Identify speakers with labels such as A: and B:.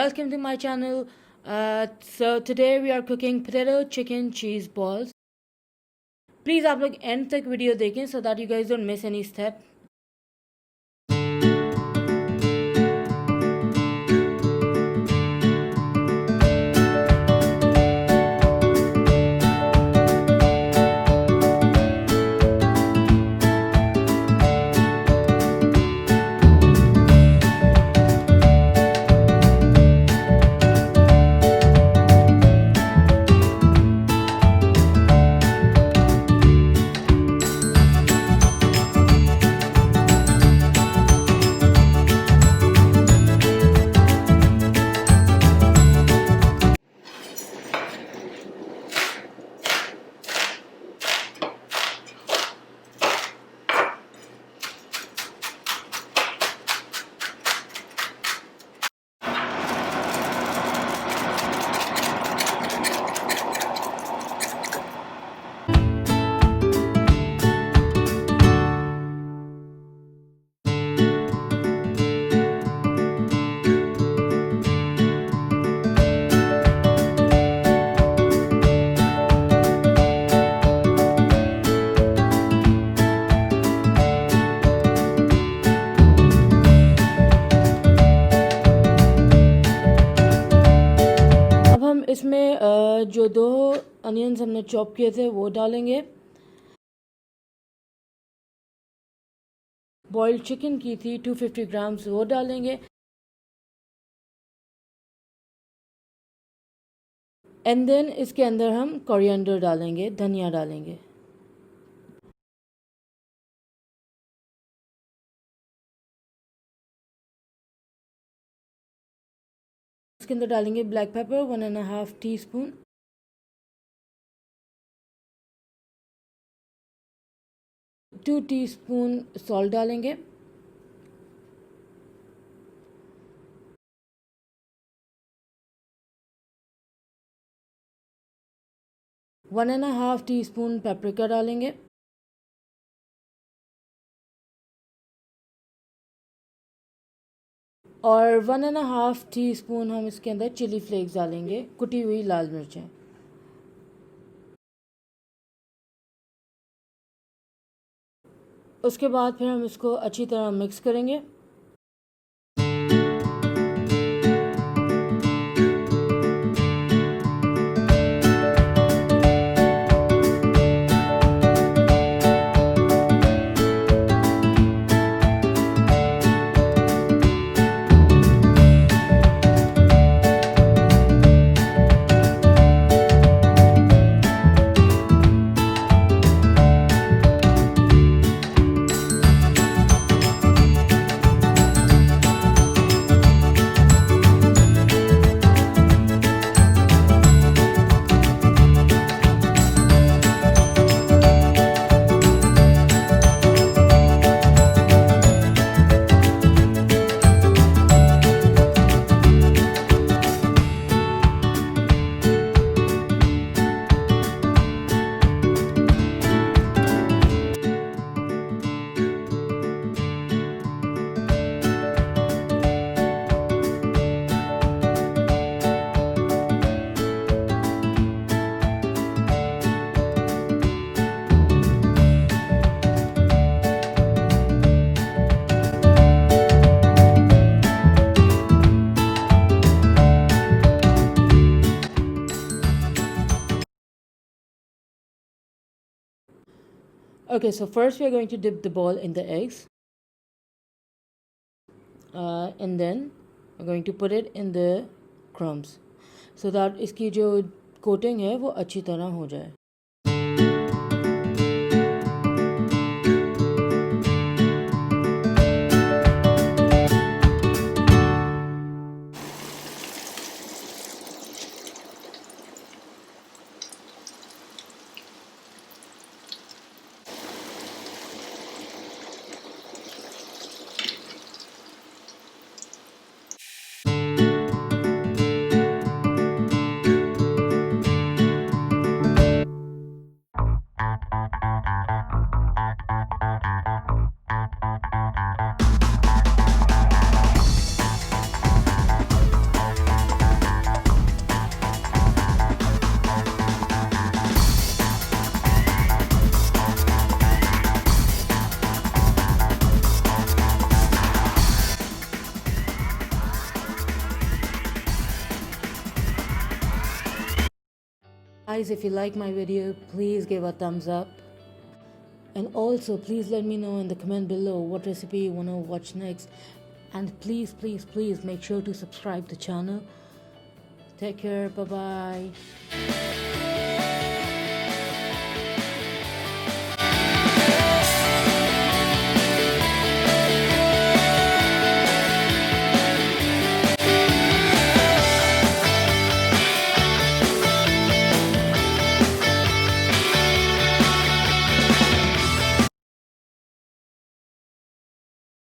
A: welcome to my channel. So today we are cooking potato chicken cheese balls. Please आप लोग end तक video देखें so that you guys don't miss any step. इसमें जो 2 onions हमने chop किए थे वो डालेंगे। बॉइल्ड चिकन की थी 250 ग्राम्स वो डालेंगे। एंड देन इसके अंदर हम कोरिएंडर डालेंगे, धनिया डालेंगे। इसके अंदर डालेंगे black pepper 1.5 teaspoon, two teaspoon salt डालेंगे, one and half teaspoon paprika डालेंगे, और 1.5 टीस्पून हम इसके अंदर चिली फ्लेक्स डालेंगे, कुटी हुई लाल मिर्चें। उसके बाद फिर हम इसको अच्छी तरह मिक्स करेंगे। Okay, so first we are going to dip the ball in the eggs, and then we're going to put it in the crumbs so that इसकी जो coating है वो अच्छी तरह हो जाए। Guys, if you like my video, please give a thumbs up. And also, please let me know in the comment below what recipe you want to watch next. And please, please, please make sure to subscribe the channel. Take care. Bye-bye.